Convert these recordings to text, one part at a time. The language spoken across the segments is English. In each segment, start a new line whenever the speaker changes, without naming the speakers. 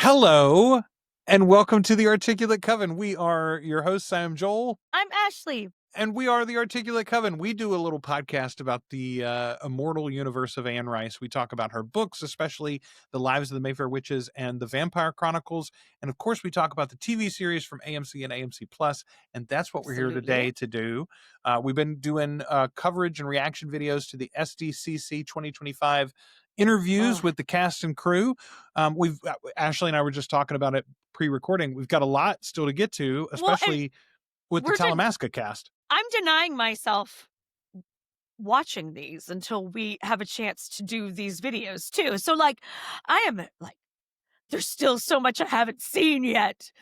Hello, and welcome to the Articulate Coven. We are your hosts. I am Joel.
I'm Ashley.
And we are the Articulate Coven. We do a little podcast about the Immortal universe of Anne Rice. We talk about her books, especially The Lives of the Mayfair Witches and The Vampire Chronicles. And of course, we talk about the TV series from AMC and AMC Plus. And that's what we're here today to do. We've been doing coverage and reaction videos to the SDCC2025 interviews with the cast and crew. Ashley and I were just talking about it pre-recording. We've got a lot still to get to, especially with the Talamasca cast.
I'm denying myself watching these until we have a chance to do these videos too. So there's still so much I haven't seen yet.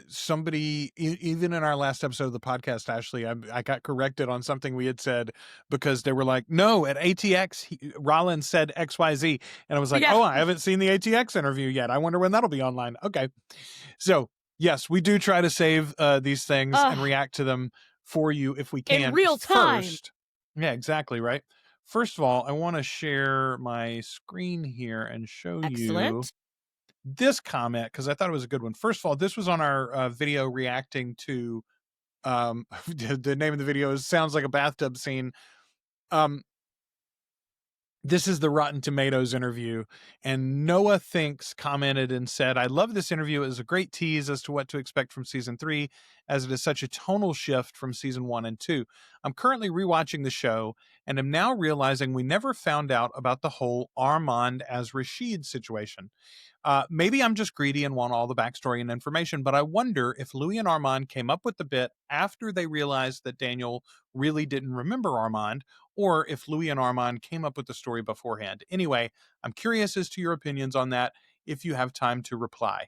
Somebody, even in our last episode of the podcast, Ashley, I got corrected on something we had said because they were like, no, at ATX, Rollins said XYZ. And I was like, oh, I haven't seen the ATX interview yet. I wonder when that'll be online. Okay. So yes, we do try to save these things and react to them for you if we can.
In real time.
First, yeah, exactly. Right. First of all, I want to share my screen here and show you this comment because I thought it was a good one. First of all, this was on our video reacting to the name of the video is Sounds Like a Bathtub Scene. This is the Rotten Tomatoes interview, and Noah Thinks commented and said, I love this interview. It was a great tease as to what to expect from season 3, as it is such a tonal shift from season 1 and 2. I'm currently rewatching the show and am now realizing we never found out about the whole Armand as Rashid situation. Maybe I'm just greedy and want all the backstory and information, but I wonder if Louis and Armand came up with the bit after they realized that Daniel really didn't remember Armand, or if Louis and Armand came up with the story beforehand. Anyway, I'm curious as to your opinions on that if you have time to reply.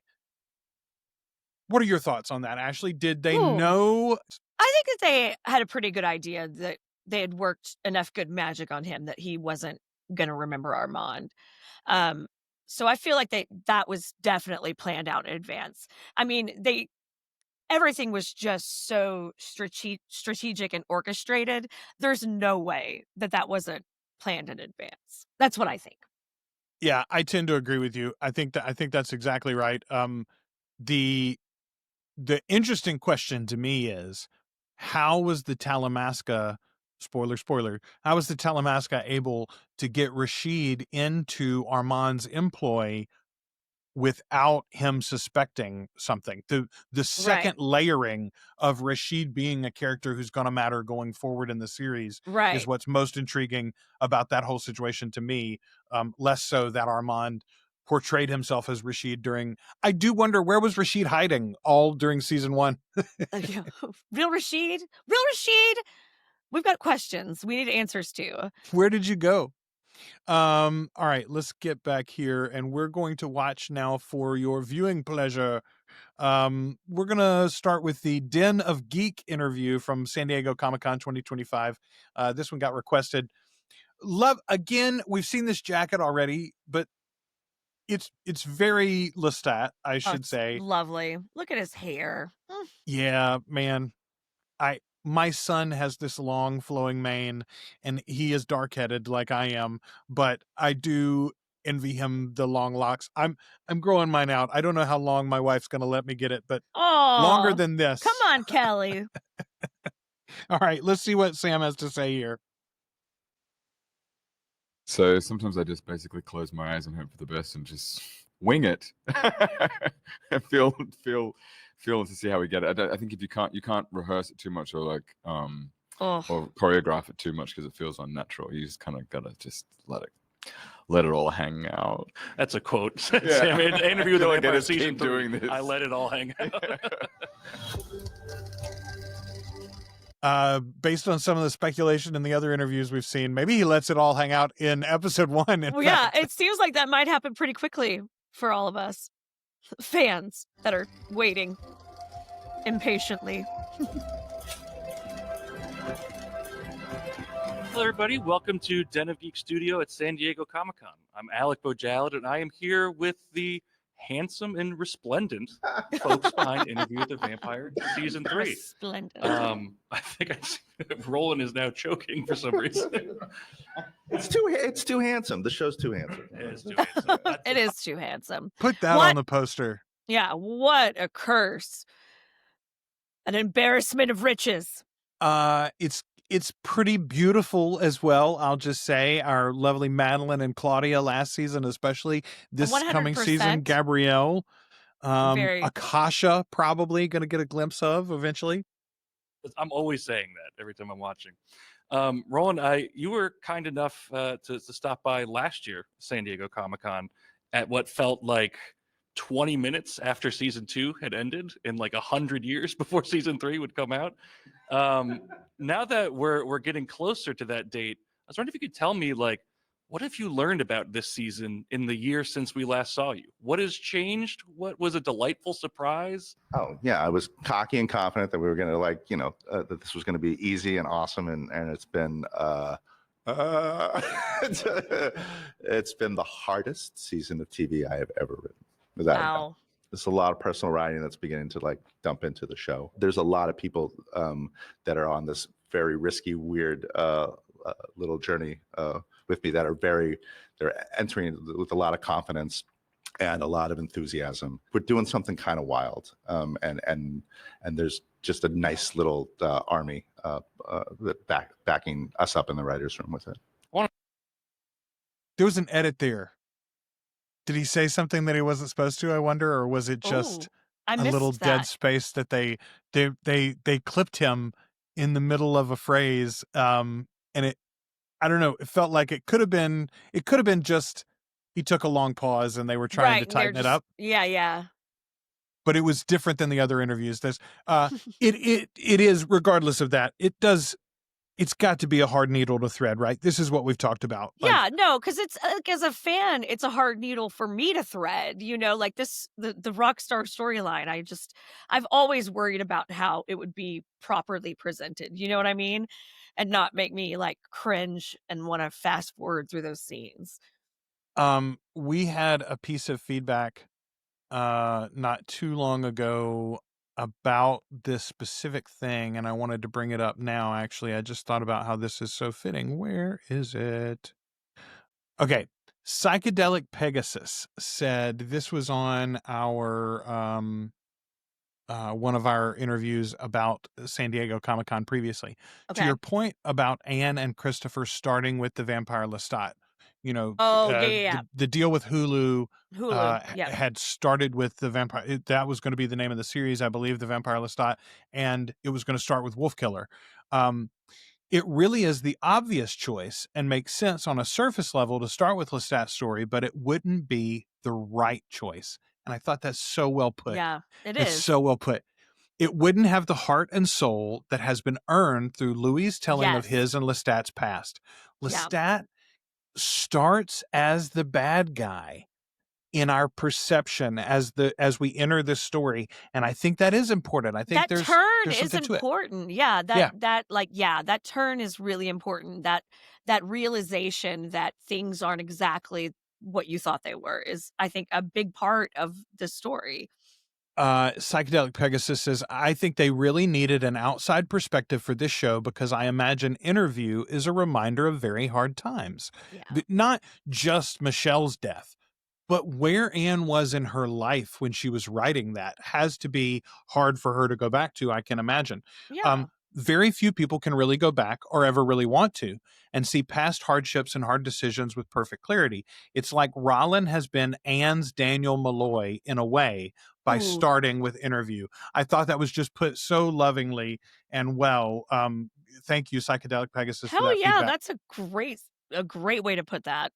What are your thoughts on that, Ashley? Did they know?
I think that they had a pretty good idea that they had worked enough good magic on him that he wasn't going to remember Armand. So I feel like that was definitely planned out in advance. I mean, everything was just so strategic and orchestrated. There's no way that wasn't planned in advance. That's what I think.
Yeah, I tend to agree with you. I think that's exactly right. The interesting question to me is, how was the Talamasca, spoiler, how was the Talamasca able to get Rashid into Armand's employ without him suspecting something? The second layering of Rashid being a character who's going to matter going forward in the series is what's most intriguing about that whole situation to me, less so that Armand portrayed himself as Rashid during. I do wonder, where was Rashid hiding all during season 1?
Real Rashid? We've got questions we need answers to.
Where did you go? All right, let's get back here, and we're going to watch now for your viewing pleasure. We're gonna start with the Den of Geek interview from San Diego Comic-Con 2025. This one got requested. Again, we've seen this jacket already, but it's very Lestat, I should say.
Lovely. Look at his hair.
Yeah, man. My son has this long flowing mane and he is dark-headed like I am, but I do envy him the long locks. I'm growing mine out. I don't know how long my wife's going to let me get it, but longer than this.
Come on, Kelly.
All right, let's see what Sam has to say here.
So sometimes I just basically close my eyes and hope for the best and just wing it. feel to see how we get it. I think if you can't rehearse it too much or or choreograph it too much because it feels unnatural. You just kind of gotta just let it all hang out.
That's a quote. Sam, in an interview with the Vampire season 3,
doing this.
I let it all hang
out. Based on some of the speculation in the other interviews we've seen, maybe he lets it all hang out in episode 1.
Yeah, it seems like that might happen pretty quickly for all of us fans that are waiting impatiently.
Hello, everybody. Welcome to Den of Geek Studio at San Diego Comic-Con. I'm Alec Bojalad, and I am here with the handsome and resplendent folks behind Interview with the Vampire season 3.
Resplendent.
I think Roland is now choking for some reason.
It's too handsome. The show's too handsome.
It is too handsome.
It is too handsome.
Put that
What?
on the poster.
Yeah, what a curse. An embarrassment of riches.
It's pretty beautiful as well. I'll just say our lovely Madeline and Claudia last season, especially this coming season,
100%.
Gabrielle,
Very-
Akasha probably going to get a glimpse of eventually.
I'm always saying that every time I'm watching. Roland, you were kind enough to stop by last year, San Diego Comic-Con, at what felt like 20 minutes after season 2 had ended and like 100 years before season 3 would come out. Now that we're getting closer to that date, I was wondering if you could tell me, like, what have you learned about this season in the year since we last saw you? What has changed? What was a delightful surprise?
Oh yeah, I was cocky and confident that we were going to that this was going to be easy and awesome, and it's been it's been the hardest season of TV I have ever written. Without a doubt.
Wow.
There's a lot of personal writing that's beginning to like dump into the show. There's a lot of people that are on this very risky, weird little journey with me that are they're entering with a lot of confidence and a lot of enthusiasm. We're doing something kind of wild, and there's just a nice little army backing us up in the writers' room with it.
There was an edit there. Did he say something that he wasn't supposed to, I wonder, or was it just
I
a
missed
little
that.
dead space that they clipped him in the middle of a phrase, and I don't know, it felt like it could have been just he took a long pause and they were trying to tighten it up.
Yeah.
But it was different than the other interviews. There's it is, regardless of that, it's got to be a hard needle to thread, right? This is what we've talked about.
Yeah, no, because it's like, as a fan, it's a hard needle for me to thread, like this, the Rockstar storyline. I've always worried about how it would be properly presented. You know what I mean? And not make me like cringe and want to fast forward through those scenes.
We had a piece of feedback not too long ago about this specific thing, and I wanted to bring it up now. Actually, I just thought about how this is so fitting. Where is it? Okay. Psychedelic Pegasus said this was on our one of our interviews about San Diego Comic-Con previously.
Okay.
To your point about Anne and Christopher starting with the Vampire Lestat,
Yeah.
The deal with Hulu,
Yeah.
had started with the Vampire. That was going to be the name of the series, I believe, the Vampire Lestat, and it was going to start with Wolf Killer. It really is the obvious choice and makes sense on a surface level to start with Lestat's story, but it wouldn't be the right choice. And I thought that's so well put.
Yeah,
It's so well put. It wouldn't have the heart and soul that has been earned through Louis' telling of
Yes.
his and Lestat's past.
Yeah.
Lestat starts as the bad guy in our perception as we enter this story, and I think that is important. I think
That
there's
turn
there's
is
something to it.
important. Yeah, that turn is really important. That realization that things aren't exactly what you thought they were is, I think, a big part of the story.
Psychedelic Pegasus says, I think they really needed an outside perspective for this show because I imagine Interview is a reminder of very hard times.
Yeah.
Not just Michelle's death, but where Anne was in her life when she was writing that has to be hard for her to go back to, I can imagine.
Yeah.
Very few people can really go back or ever really want to and see past hardships and hard decisions with perfect clarity. It's like Rollin has been Anne's Daniel Malloy in a way by starting with Interview. I thought that was just put so lovingly and well. Thank you, Psychedelic Pegasus.
Hell
for that
yeah,
feedback.
that's a great way to put that.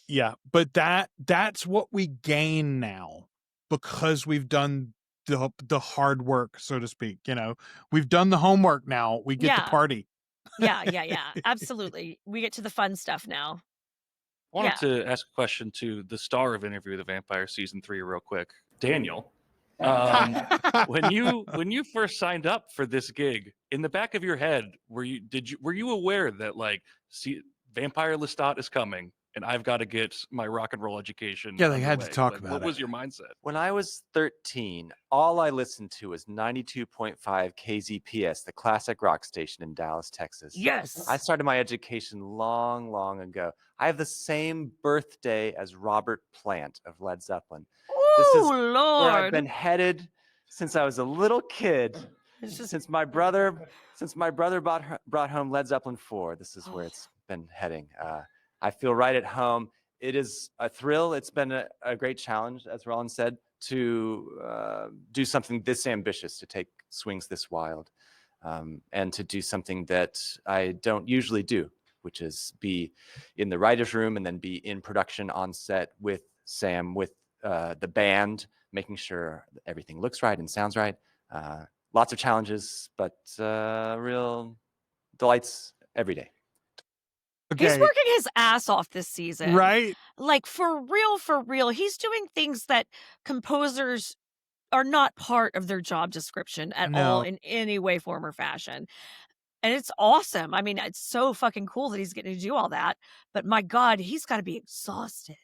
Yeah, but that's what we gain now because we've done the hard work, so to speak. We've done the homework now. We get to party.
Yeah, absolutely. We get to the fun stuff now.
I wanted to ask a question to the star of Interview with the Vampire season 3 real quick, Daniel. When you first signed up for this gig, in the back of your head, were you aware that Vampire Lestat is coming? and I've got to get my rock and roll education.
Yeah, they had to
underway.
talk
Like,
about
what
it.
was your mindset?
When I was 13, all I listened to was 92.5 KZPS, the classic rock station in Dallas, Texas.
Yes.
I started my education long, long ago. I have the same birthday as Robert Plant of Led Zeppelin. This is
Oh,
where I've
Lord.
been headed since I was a little kid.
It's just-
Since my brother brought home Led Zeppelin 4, this is where it's been heading. I feel right at home. It is a thrill. It's been a great challenge, as Roland said, to do something this ambitious, to take swings this wild, and to do something that I don't usually do, which is be in the writer's room and then be in production on set with Sam, with the band, making sure everything looks right and sounds right. Lots of challenges, but real delights every day.
He's working his ass off this season.
Right?
Like, for real. He's doing things that composers are not part of their job description at all
No.
in any way, form, or fashion. And it's awesome. I mean, it's so fucking cool that he's getting to do all that. But my God, he's got to be exhausted.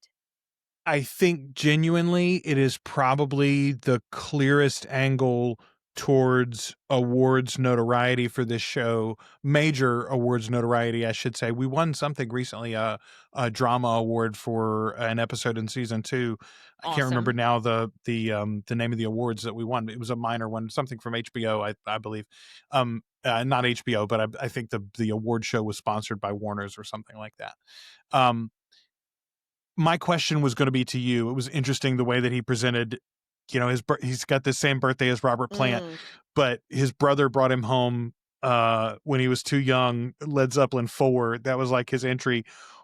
I think genuinely it is probably the clearest angle towards awards notoriety for this show, major awards notoriety, I should say. We won something recently, a drama award for an episode in season 2. I can't remember
Awesome.
now the name of the awards that we won. It was a minor one, something from HBO, I believe. Not HBO, but I think the award show was sponsored by Warner's or something like that. My question was going to be to you. It was interesting the way that he presented, he's got the same birthday as Robert Plant, but his brother brought him home when he was too young, Led Zeppelin 4. That was like his entry.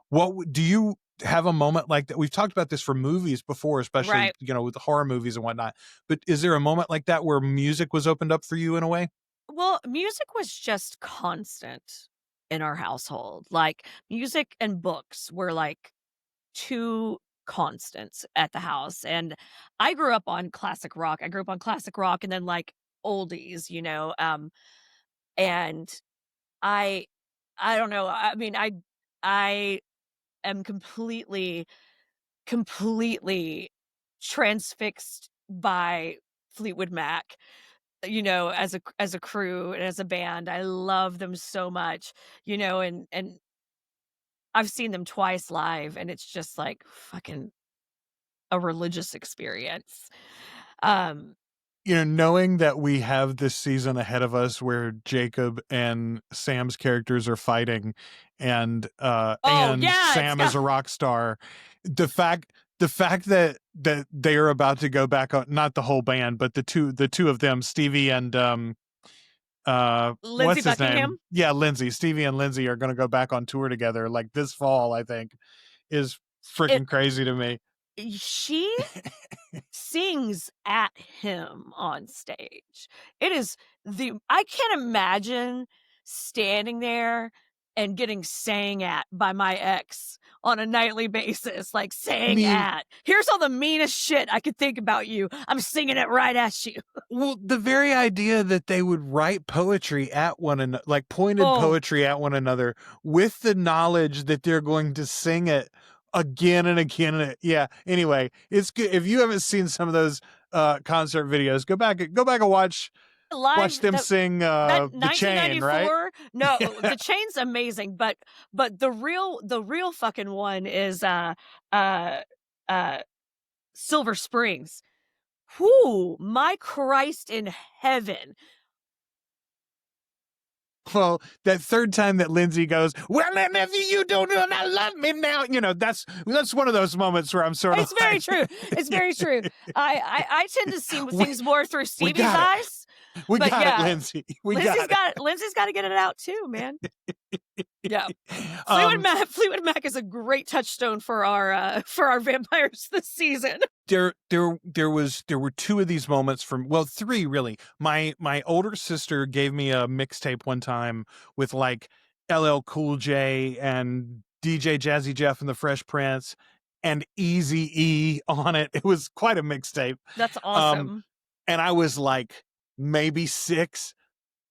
What do you have a moment like that? We've talked about this for movies before, especially,
Right.
with the horror movies and whatnot, but is there a moment like that where music was opened up for you in a way?
Well, music was just constant in our household. Like, music and books were like 2 constants at the house. And I grew up on classic rock. And then like oldies, and I don't know. I mean, I am completely transfixed by Fleetwood Mac, as a crew and as a band. I love them so much, and I've seen them twice live, and it's just like fucking a religious experience.
Knowing that we have this season ahead of us where Jacob and Sam's characters are fighting, and Sam is a rock star, the fact that they are about to go back on, not the whole band, but the two of them, Stevie and
Lindsay
what's his
Buckingham?
name? Yeah, Lindsay. Stevie and Lindsay are going to go back on tour together like this fall, I think, is freaking crazy to me.
She sings at him on stage. It is I can't imagine standing there and getting sang at by my ex on a nightly basis, like here's all the meanest shit I could think about you. I'm singing it right at you.
Well, the very idea that they would write poetry at one another, like pointed poetry at one another, with the knowledge that they're going to sing it again and again. Yeah. Anyway, it's good. If you haven't seen some of those concert videos, go back and watch them sing The Chain, right?
No, The Chain's amazing, but the real fucking one is Silver Springs. Whoo, my Christ in heaven.
Well, that third time that Lindsay goes, well, then if you don't love me now, that's one of those moments where I'm sort of.
It's very true. It's very true. I tend to see things more through Stevie's eyes.
We got it, Lindsay.
Lindsay's got to get it out too, man. Yeah. Fleetwood Mac is a great touchstone for our vampires this season.
There were 2 of these moments from, 3 really. My older sister gave me a mixtape one time with like LL Cool J and DJ Jazzy Jeff and the Fresh Prince and Eazy-E on it. It was quite a mixtape.
That's awesome.
And I was like maybe 6.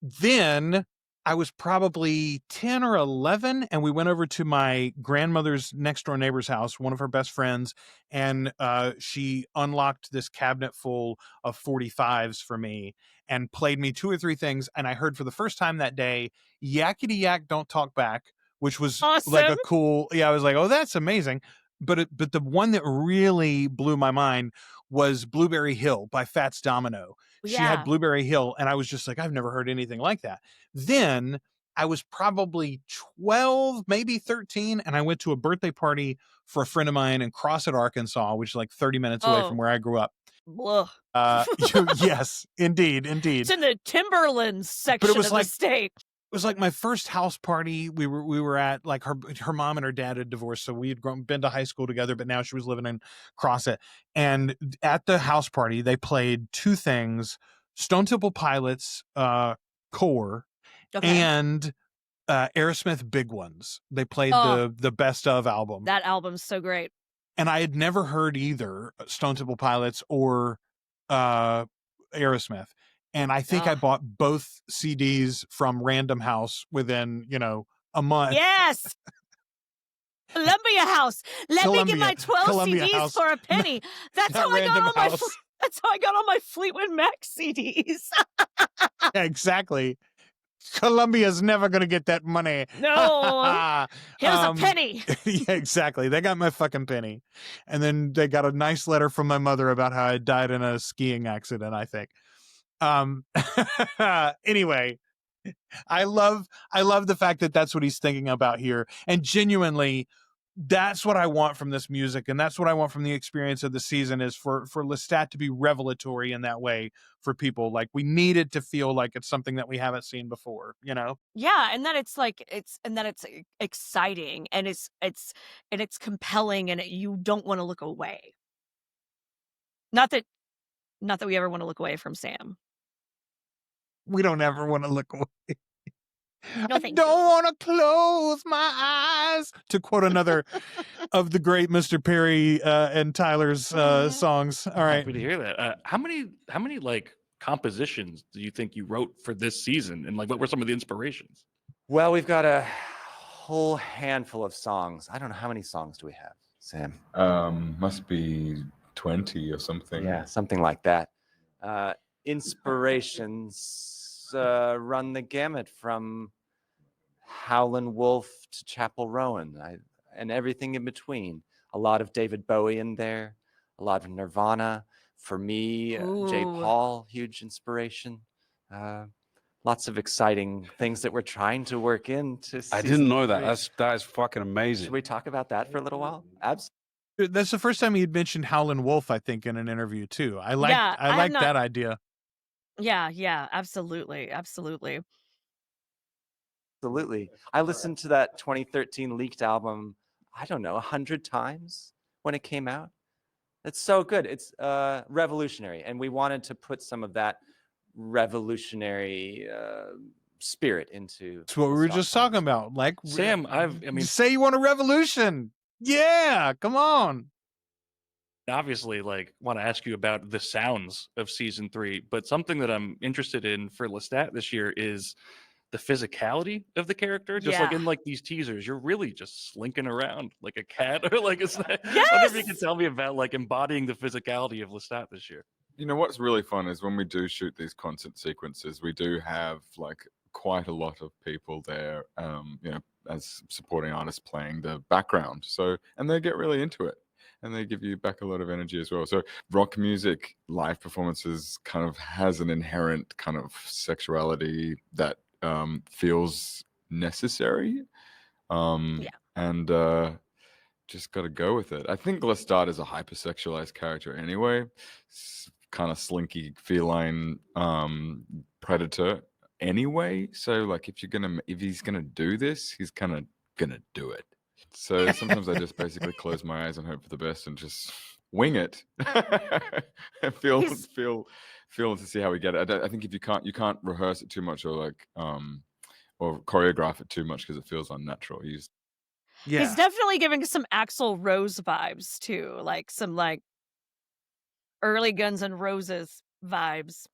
Then I was probably 10 or 11, and we went over to my grandmother's next door neighbor's house, one of her best friends, and she unlocked this cabinet full of 45s for me and played me 2 or 3 things. And I heard for the first time that day, Yakety Yak Don't Talk Back, which was like a
Awesome.
cool, I was like, oh, that's amazing. But the one that really blew my mind was Blueberry Hill by Fats Domino. She had
Yeah.
Blueberry Hill, and I was just like, I've never heard anything like that. Then I was probably 12, maybe 13, and I went to a birthday party for a friend of mine in Crossett, Arkansas, which is like 30 minutes away from
Oh.
where I grew up.
Blah.
Yes, indeed.
It's in the timberlands section
was
of
like-
the state.
It was like my first house party we were at. Like her mom and her dad had divorced, so we had been to high school together, but now she was living in Crossett. And at the house party, they played 2 things: Stone Temple Pilots Core
Okay.
and Aerosmith Big Ones. They played
Oh.
the best of album.
That album's so great.
And I had never heard either Stone Temple Pilots or Aerosmith. And I think I
Ugh.
bought both CDs from Random House within, a month.
Yes. Columbia House. Let me get my 12
Columbia
CDs
House.
for a penny. That's
Not
how I got
Random
all my.
House.
That's how I got all my Fleetwood Mac CDs.
Yeah, exactly. Columbia's never going to get that money.
No. Here's a
Um,
penny.
Yeah, exactly. They got my fucking penny. And then they got a nice letter from my mother about how I died in a skiing accident, I think. Anyway, I love the fact that that's what he's thinking about here. And genuinely, that's what I want from this music, and that's what I want from the experience of the season, is for Lestat to be revelatory in that way for people. Like, we need it to feel like it's something that we haven't seen before,
Yeah, and that it's like it's exciting and it's compelling and you don't want to look away. Not that we ever want to look away from Sam.
We don't ever want to look away.
No,
I
thank
don't
you.
want to close my eyes, to quote another of the great Mr. Perry and Tyler's songs. All right.
Happy to hear that. How many like compositions do you think you wrote for this season, and like what were some of the inspirations?
Well, we've got a whole handful of songs. I don't know, how many songs do we have, Sam?
Must be 20 or something.
Yeah, something like that. Inspirations run the gamut from Howlin' Wolf to Chapel Rowan, and everything in between. A lot of David Bowie in there, a lot of Nirvana. For me, J.
Ooh.
Paul, huge inspiration. Lots of exciting things that we're trying to work into.
I didn't know that.
season
That is fucking
three.
amazing.
Should we talk about that for a little while? Absolutely.
That's the first time he had mentioned Howlin' Wolf, I think, in an interview too. I like
Yeah, I have not-
that idea.
Yeah, absolutely.
Absolutely. I listened to that 2013 leaked album, I don't know, 100 times when it came out. It's so good. It's revolutionary. And we wanted to put some of that revolutionary spirit into.
That's what we were just talking about. Like,
Sam, I mean,
say you want a revolution. Yeah, come on.
obviously, like, want to ask you about the sounds of season 3, but something that I'm interested in for Lestat this year is the physicality of the character. Just like
Yeah.
in like these teasers, you're really just slinking around like a cat, or like it's. I wonder if you can
Yes!
tell me about like embodying the physicality of Lestat this year.
You know what's really fun is when we do shoot these concert sequences, we do have like quite a lot of people there, as supporting artists playing the background. So, and they get really into it, and they give you back a lot of energy as well. So, rock music, live performances, kind of has an inherent kind of sexuality that feels necessary. And just got to go with it. I think Lestat is a hypersexualized character anyway. Kind of slinky feline predator anyway. So like if he's gonna do this, he's kind of gonna do it. So sometimes I just basically close my eyes and hope for the best and just wing it. And feel to see how we get it. I think if you can't rehearse it too much or like or choreograph it too much because it feels unnatural.
He's definitely giving some Axl Rose vibes too, like some like early Guns N' Roses vibes.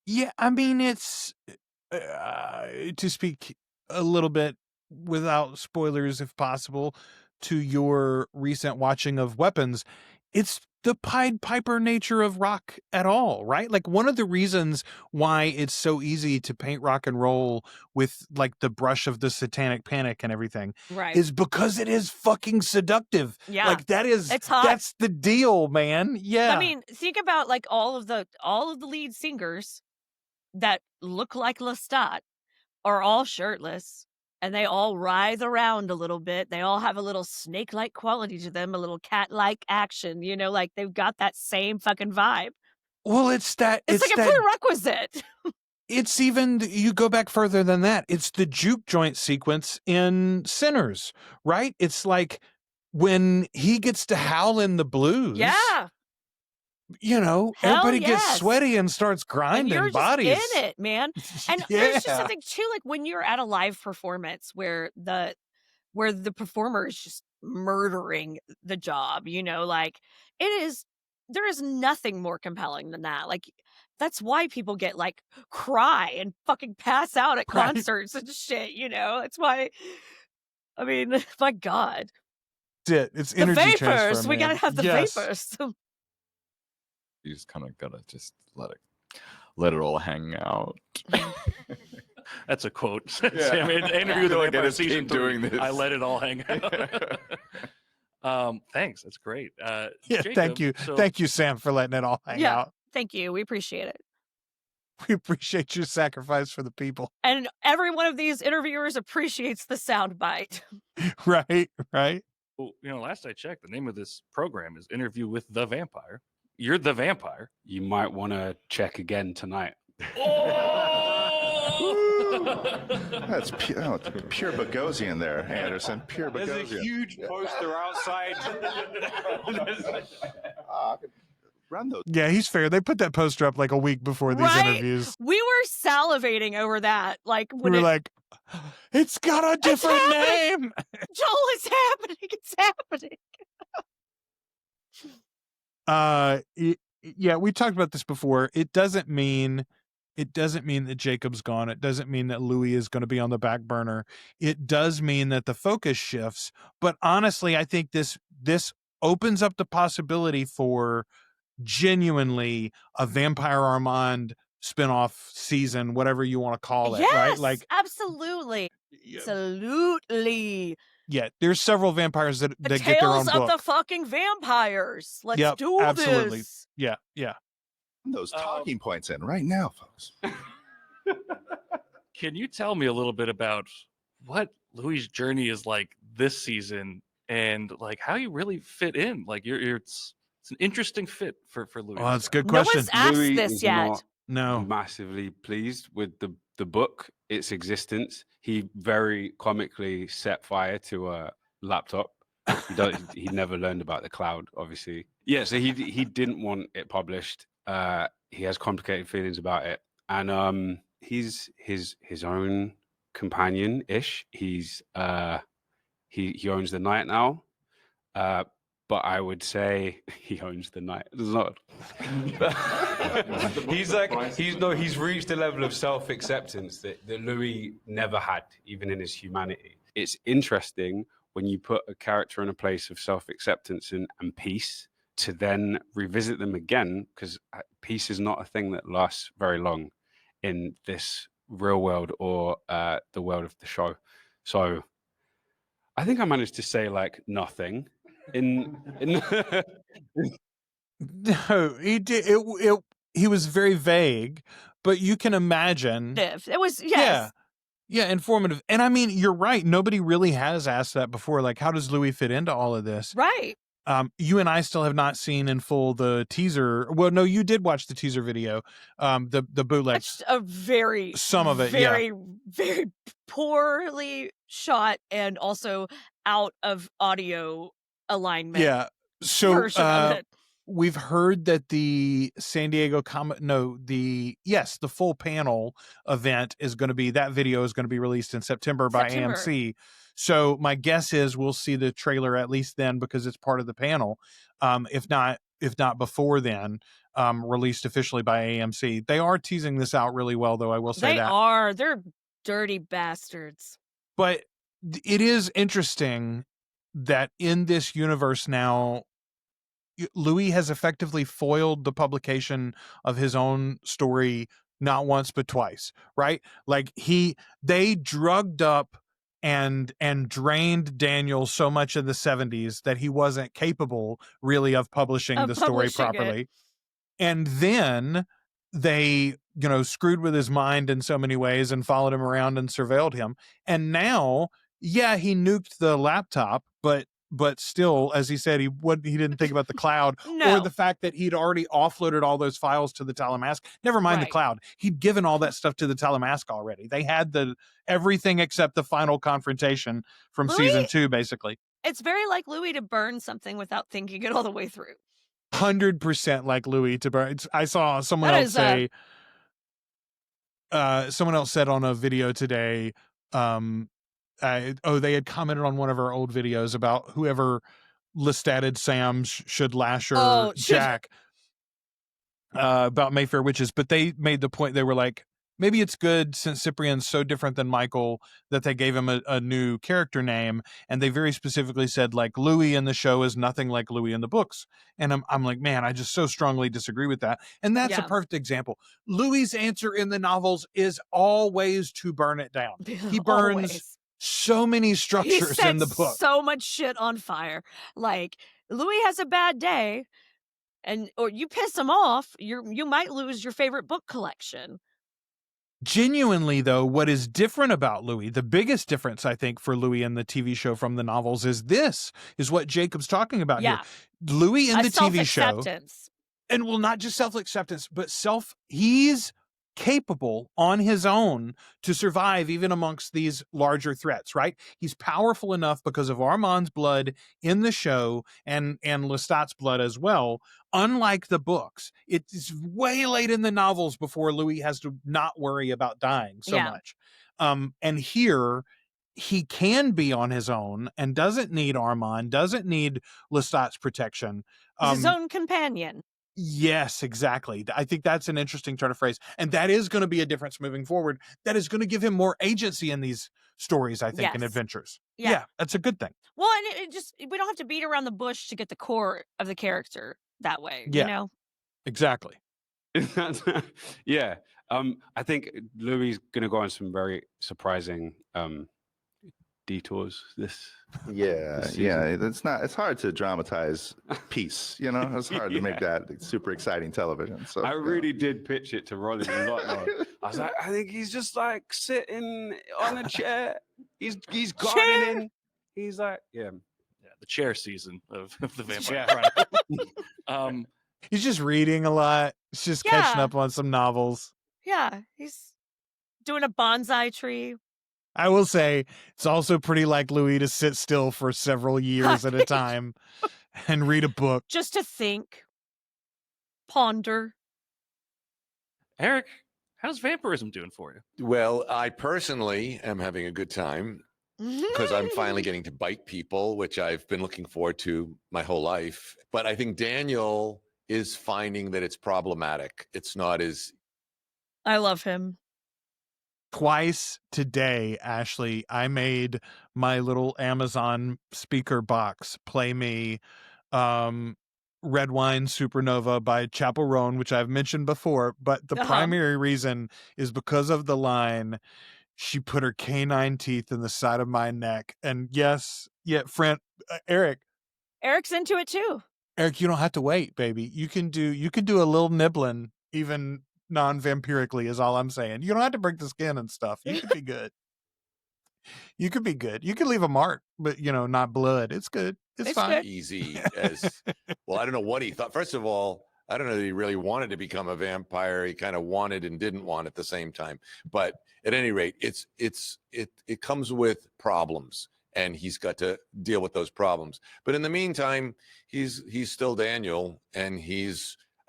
Yeah, I mean, it's to speak a little bit, without spoilers if possible, to your recent watching of Weapons, it's the Pied Piper nature of rock at all, right? Like, one of the reasons why it's so easy to paint rock and roll with like the brush of the satanic panic and everything
Right.
is because it is fucking seductive.
Yeah.
Like,
It's hot.
that's the deal, man. Yeah.
I mean, think about like all of the lead singers that look like Lestat are all shirtless, and they all writhe around a little bit. They all have a little snake-like quality to them, a little cat-like action, you know, like they've got that same fucking vibe.
Well, it's like a
that prerequisite.
It's even, you go back further than that. It's the juke joint sequence in Sinners, right? It's like when he gets to howl in the blues.
Yeah.
You know,
Hell
everybody gets
yes.
sweaty and starts
And
grinding
you're just
bodies.
in it, man. And there's just something too, like when you're at a live performance where the performer is just murdering the job, you know, like there is nothing more compelling than that. Like, that's why people get like cry and fucking pass out at
Right.
concerts and shit, you know. It's why, I mean, my God.
It's
The
energy
vapors.
transfer,
We
man.
gotta have the
Yes.
vapors.
You just kind of gotta just let it all hang out.
That's a quote.
Yeah.
Sam, in Interview
I
with the
feel like I
Vampire
just
season
keep
3,
doing this.
I let it all hang out. Thanks. That's great.
Yeah,
Jacob,
thank you.
so-
Thank you, Sam, for letting it all hang
Yeah.
out.
Thank you. We appreciate it.
We appreciate your sacrifice for the people.
And every one of these interviewers appreciates the soundbite.
Right, right.
Well, you know, last I checked, the name of this program is Interview with the Vampire. You're the vampire.
You might want to check again tonight.
That's pure Bogosian there, Anderson. Pure Bogosian.
huge poster outside.
I could run those.
Yeah, he's fair. They put that poster up like a week before these
Right?
interviews.
We were salivating over that. Like,
We
when
were
it,
like, it's got a different
happening!
name.
Joel, it's happening. It's happening.
Yeah, we talked about this before. It doesn't mean that Jacob's gone. It doesn't mean that Louis is going to be on the back burner. It does mean that the focus shifts. But honestly, I think this opens up the possibility for genuinely a Vampire Armand spinoff season, whatever you want to call it,
Yes,
right? Like,
absolutely. Absolutely.
yeah, there's several vampires that
The
get their own
tales of
book.
the fucking vampires. Let's
Yep,
do
absolutely.
this.
Yeah.
Those talking points in right now, folks.
Can you tell me a little bit about what Louis' journey is like this season and like how you really fit in? Like it's an interesting fit for Louis.
Oh, that's a good
No
question.
one's asked
Louis
this
is
yet.
not
No.
massively pleased with the book, its existence. He very comically set fire to a laptop. He never learned about the cloud, obviously. Yeah, so he didn't want it published. He has complicated feelings about it, and he's his own companion-ish. He's he owns the night now, but I would say he owns the night. It's not. He's reached a level of self-acceptance that Louis never had, even in his humanity. It's interesting when you put a character in a place of self-acceptance and peace to then revisit them again, because peace is not a thing that lasts very long in this real world or the world of the show. So I think I managed to say like nothing in
No, he did. He was very vague, but you can imagine.
It was, yes.
Yeah, informative. And I mean, you're right. Nobody really has asked that before. Like, how does Louis fit into all of this?
Right.
You and I still have not seen in full the teaser. Well, no, you did watch the teaser video, the bootleg.
That's a very,
Some of it,
very, very poorly shot and also out of audio alignment.
Yeah. So
version of it.
we've heard that the San Diego the full panel event is going to be, that video is going to be released in September by AMC. So my guess is we'll see the trailer at least then, because it's part of the panel. If not before then, released officially by AMC. They are teasing this out really well, though. I will say
They
that.
are. They're Dirty bastards.
But it is interesting that in this universe now, Louis has effectively foiled the publication of his own story not once but twice, right? Like they drugged up and drained Daniel so much in the 70s that he wasn't capable really of publishing the story properly. And then they, screwed with his mind in so many ways and followed him around and surveilled him. And now, yeah, he nuked the laptop, but still, as he said, he didn't think about the cloud or the fact that he'd already offloaded all those files to the Talamask. Never mind the cloud. He'd given all that stuff to the Talamask already. They had everything except the final confrontation from season 2, basically.
It's very like Louis to burn something without thinking it all the way through.
100% like Louis to burn. I saw someone else say, someone else said on a video today, they had commented on one of our old videos about whoever Lestatted Sam should Lasher Jack about Mayfair Witches, but they made the point, they were like, maybe it's good since Cyprian's so different than Michael that they gave him a new character name, and they very specifically said like Louis in the show is nothing like Louis in the books. And I'm like, man, I just so strongly disagree with that. And that's a perfect example. Louis's answer in the novels is always to burn it down. He burns so many structures in the book.
So much shit on fire. Like Louis has a bad day, or you piss him off, you might lose your favorite book collection.
Genuinely, though, what is different about Louis, the biggest difference, I think, for Louis in the TV show from the novels is what Jacob's talking about here. Louis in the TV show, and well, not just self-acceptance, but he's capable on his own to survive even amongst these larger threats, right? He's powerful enough because of Armand's blood in the show and Lestat's blood as well. Unlike the books, it's way late in the novels before Louis has to not worry about dying so much. And here he can be on his own and doesn't need Armand, doesn't need Lestat's protection.
His own companion.
Yes, exactly. I think that's an interesting turn of phrase. And that is going to be a difference moving forward. That is going to give him more agency in these stories, I think, and adventures. Yeah, that's a good thing.
Well, and we don't have to beat around the bush to get the core of the character that way, you know?
Exactly.
Yeah. I think Louis is going to go on some very surprising detours this
it's hard to dramatize peace, it's hard to make that super exciting television. So
I really did pitch it to Rollins a lot though. I was like, I think he's just like sitting on a chair, he's gardening, he's like
the chair season of the Vampire Chronicles.
He's just reading a lot. He's just catching up on some novels.
Yeah, he's doing a bonsai tree.
I will say it's also pretty like Louis to sit still for several years at a time and read a book.
Just to think, ponder.
Eric, how's vampirism doing for you?
Well, I personally am having a good time because I'm finally getting to bite people, which I've been looking forward to my whole life. But I think Daniel is finding that it's problematic. It's not as...
I love him.
Twice today, Ashley, I made my little Amazon speaker box play me Red Wine Supernova by Chapel Roan, which I've mentioned before, but the primary reason is because of the line, she put her canine teeth in the side of my neck. And friend, Eric's
into it too.
Eric, you don't have to wait, baby. You can do a little nibbling, even non-vampirically, is all I'm saying. You don't have to break the skin and stuff. You could be good. You could be good. You could leave a mark, but not blood. It's good. It's fine.
Good. Easy as well. I don't know what he thought. First of all, I don't know that he really wanted to become a vampire. He kind of wanted and didn't want at the same time. But at any rate, it comes with problems, and he's got to deal with those problems. But in the meantime, he's still Daniel, and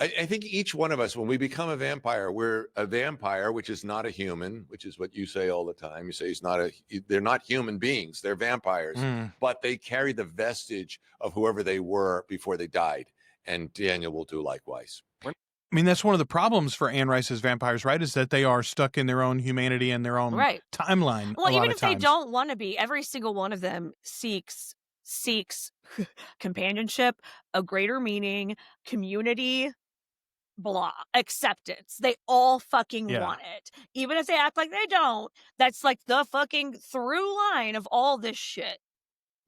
I think each one of us, when we become a vampire, we're a vampire, which is not a human, which is what you say all the time. You say they're not human beings. They're vampires, but they carry the vestige of whoever they were before they died. And Daniel will do likewise.
I mean, that's one of the problems for Anne Rice's vampires, right? Is that they are stuck in their own humanity and their own
Right.
timeline.
Well,
a lot
even
of
if they
times.
don't want to be, every single one of them seeks companionship, a greater meaning, community, blah, acceptance. They all fucking
Yeah.
want it. Even if they act like they don't. That's like the fucking through line of all this shit.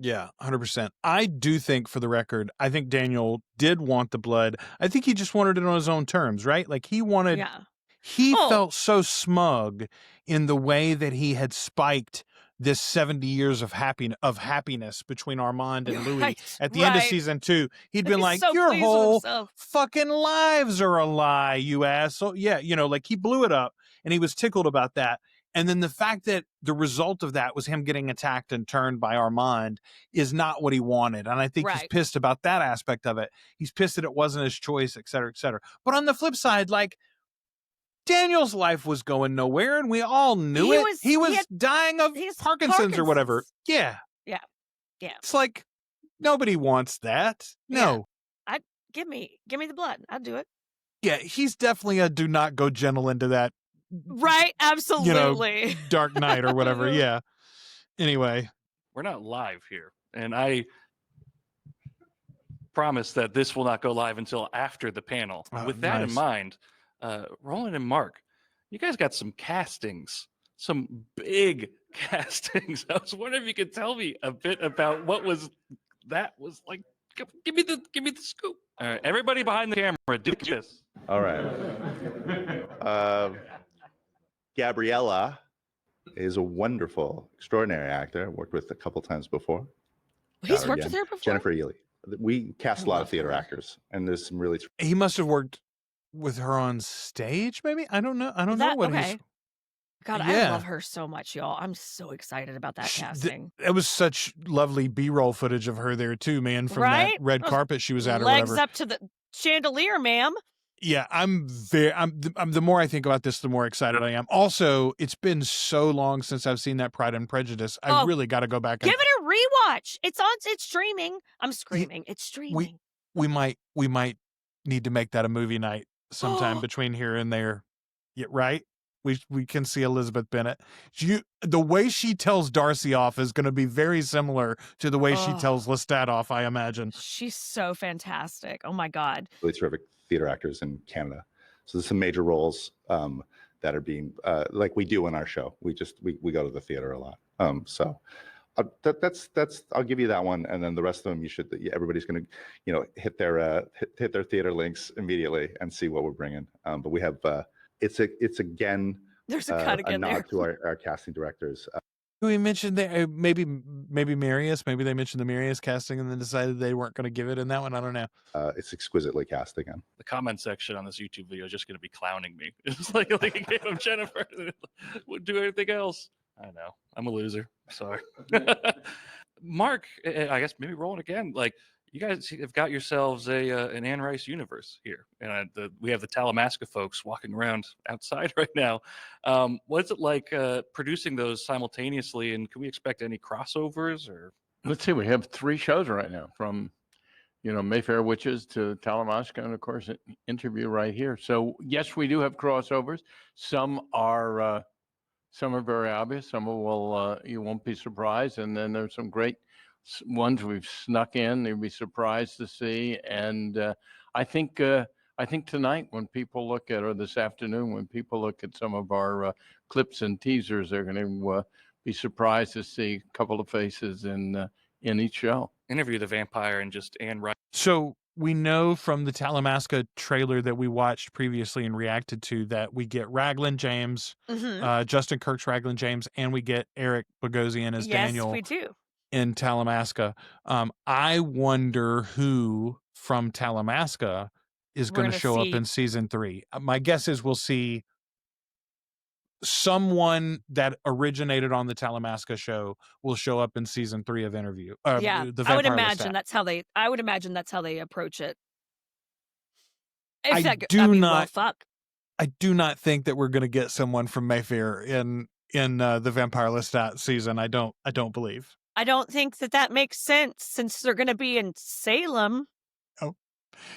Yeah, 100%. I do think, for the record, I think Daniel did want the blood. I think he just wanted it on his own terms, right? Like he wanted,
Yeah.
he
Oh.
felt so smug in the way that he had spiked this 70 years of happiness between Armand and Louis
Right,
at the end of
right.
season 2. He'd been
He's
like,
so
your
pleased with
whole
himself.
fucking lives are a lie, you asshole. Yeah, you know, like he blew it up and he was tickled about that. And then the fact that the result of that was him getting attacked and turned by Armand is not what he wanted. And I think he's
Right.
pissed about that aspect of it. He's pissed that it wasn't his choice, et cetera, et cetera. But on the flip side, like, Daniel's life was going nowhere and we all knew it. He was dying of Parkinson's or whatever. Yeah.
Yeah. Yeah.
It's like, nobody wants that. No.
Give me the blood. I'll do it.
Yeah, he's definitely a do not go gentle into that,
Right. Absolutely.
Dark Knight or whatever. Yeah. Anyway.
We're not live here. And I promise that this will not go live until after the panel. With that in
nice.
mind, Roland and Mark, you guys got some castings, some big castings. I was wondering if you could tell me a bit about what was like. Give me the scoop. All right, everybody behind the camera, do this.
All right. Gabriella is a wonderful, extraordinary actor. Worked with a couple times before.
He's worked with her before?
Jennifer Ely. We cast a lot of theater actors, and there's some really.
He must have worked with her on stage, maybe? I don't know. I don't know what he's.
God, I love her so much, y'all. I'm so excited about that casting.
It was such lovely B-roll footage of her there too, man, from that red carpet she was at or
Legs
whatever.
up to the chandelier, ma'am.
Yeah, I'm the more I think about this, the more excited I am. Also, it's been so long since I've seen that Pride and Prejudice. I really got to go back and
give it a rewatch. It's streaming. I'm screaming. It's streaming.
We might need to make that a movie night sometime between here and there. Yeah, right? We can see Elizabeth Bennet. The way she tells Darcy off is going to be very similar to the way she tells Lestat off, I imagine.
She's so fantastic. Oh my God.
Really terrific theater actors in Canada. So there's some major roles that are being like we do in our show. We go to the theater a lot. So that's I'll give you that one, and then the rest of them everybody's going to hit their theater links immediately and see what we're bringing. But we have. It's again.
There's a cut again
nod
there.
to our casting directors.
We mentioned that maybe Marius. Maybe they mentioned the Marius casting and then decided they weren't going to give it in that one. I don't know.
It's exquisitely cast again.
The comment section on this YouTube video is just going to be clowning me. It's like I gave him Jennifer. Wouldn't do anything else. I know. I'm a loser. Sorry. Mark, I guess maybe Roland again. Like, you guys have got yourselves an Anne Rice universe here, and we have the Talamasca folks walking around outside right now. What's it like producing those simultaneously, and can we expect any crossovers? Or
let's see, we have 3 shows right now, from Mayfair Witches to Talamasca, and of course an interview right here. So yes, we do have crossovers. Some are very obvious. Some will you won't be surprised, and then there's some great ones we've snuck in. You'll be surprised to see. And I think tonight, when people look at, or this afternoon, when people look at some of our clips and teasers, they're going to be surprised to see a couple of faces in each show.
Interview the Vampire and just Anne Rice.
So we know from the Talamasca trailer that we watched previously and reacted to that we get Raglan James, Justin Kirk's Raglan James, and we get Eric Bogosian as Daniel.
Yes, we do.
In Talamasca. I wonder who from Talamasca is going to show up in season 3. My guess is we'll see someone that originated on the Talamasca show will show up in season 3 of Interview.
I would imagine that's how they approach it.
I do not think that we're going to get someone from Mayfair in the Vampire Lestat season. I don't believe.
I don't think that makes sense, since they're going to be in Salem.
Oh,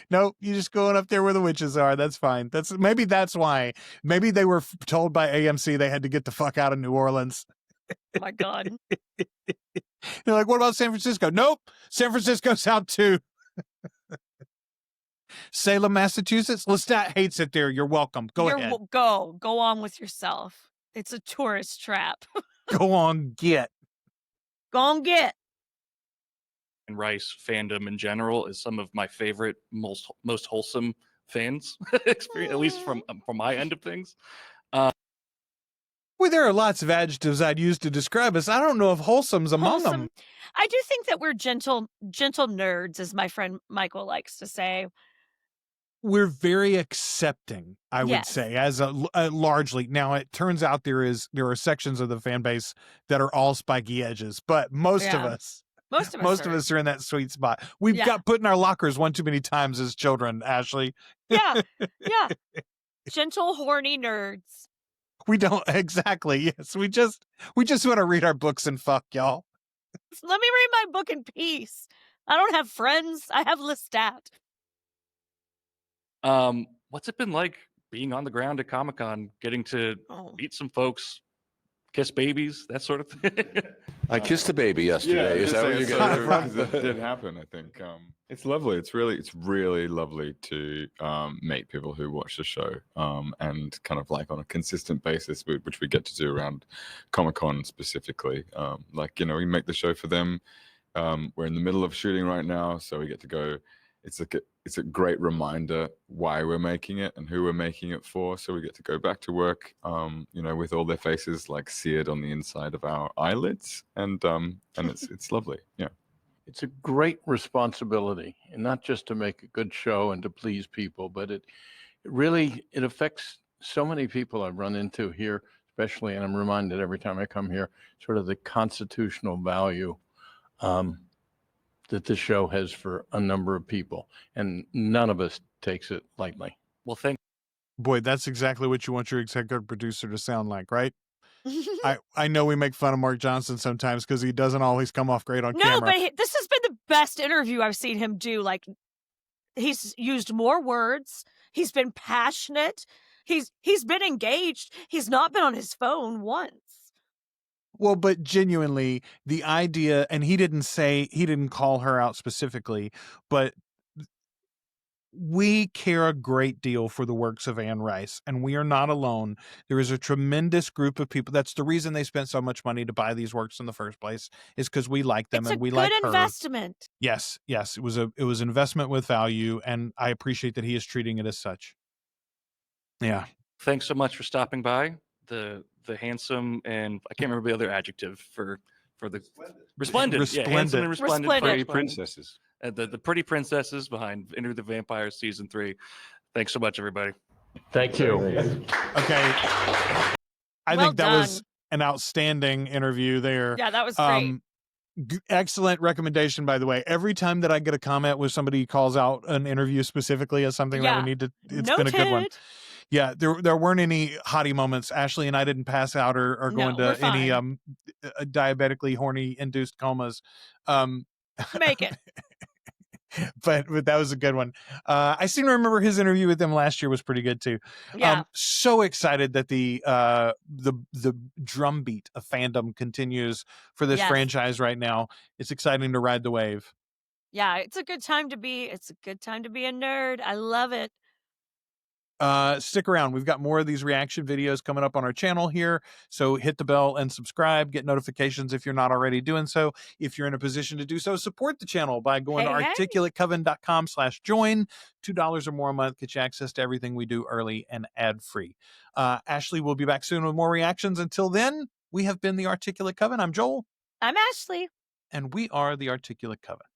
Nope, you just going up there where the witches are. That's fine. Maybe that's why. Maybe they were told by AMC they had to get the fuck out of New Orleans.
Oh my God.
They're like, what about San Francisco? Nope, San Francisco's out too. Salem, Massachusetts. Lestat hates it there. You're welcome. Go ahead.
Go on with yourself. It's a tourist trap.
Go on, get.
Go on, get.
And Rice fandom in general is some of my favorite, most wholesome fans experience, at least from my end of things.
Well, there are lots of adjectives I'd use to describe us. I don't know if wholesome's among them.
I do think that we're gentle nerds, as my friend Michael likes to say.
We're very accepting, I would
Yes.
say, as a largely. Now, it turns out there are sections of the fan base that are all spiky edges, but most of us are in that sweet spot. We've got put in our lockers one too many times as children, Ashley.
Yeah. Gentle, horny nerds.
We don't exactly. Yes, we just want to read our books and fuck, y'all.
Let me read my book in peace. I don't have friends. I have Lestat.
What's it been like being on the ground at Comic-Con, getting to meet some folks, kiss babies, that sort of thing?
I kissed a baby yesterday. Is that what you guys?
That did happen, I think. It's lovely. It's really lovely to meet people who watch the show and kind of like on a consistent basis, which we get to do around Comic-Con specifically. We make the show for them. We're in the middle of shooting right now, so we get to go. It's a great reminder why we're making it and who we're making it for. So we get to go back to work, with all their faces like seared on the inside of our eyelids, and it's lovely. Yeah,
it's a great responsibility, and not just to make a good show and to please people, but it affects so many people I've run into here, especially, and I'm reminded every time I come here, sort of the constitutional value that the show has for a number of people, and none of us takes it lightly.
Well,
Boy, that's exactly what you want your executive producer to sound like, right? I know we make fun of Mark Johnson sometimes because he doesn't always come off great on camera.
No, but this has been the best interview I've seen him do. Like, he's used more words. He's been passionate. He's been engaged. He's not been on his phone once.
Well, but genuinely, the idea, and he didn't call her out specifically, but we care a great deal for the works of Anne Rice, and we are not alone. There is a tremendous group of people. That's the reason they spent so much money to buy these works in the first place, is because we like them and we like her.
It's a good investment.
Yes, it was an investment with value, and I appreciate that he is treating it as such. Yeah.
Thanks so much for stopping by. The handsome, and I can't remember the other adjective for the resplendent. Yeah, handsome and resplendent.
Pretty princesses.
The pretty princesses behind Enter the Vampire Season 3. Thanks so much, everybody.
Thank you.
Okay. I think that was an outstanding interview there.
Yeah, that was great.
Excellent recommendation, by the way. Every time that I get a comment where somebody calls out an interview specifically as something that we need to, it's been a good one. Yeah, there weren't any hottie moments. Ashley and I didn't pass out or go into any diabetically horny induced comas.
Make it.
But that was a good one. I seem to remember his interview with them last year was pretty good too.
Yeah.
So excited that the drumbeat of fandom continues for this franchise right now. It's exciting to ride the wave.
Yeah, it's a good time to be a nerd. I love it.
Stick around. We've got more of these reaction videos coming up on our channel here. So hit the bell and subscribe. Get notifications if you're not already doing so. If you're in a position to do so, support the channel by going to articulatecoven.com/join. $2 or more a month gets you access to everything we do early and ad-free. Ashley will be back soon with more reactions. Until then, we have been the Articulate Coven. I'm Joel.
I'm Ashley.
And we are the Articulate Coven.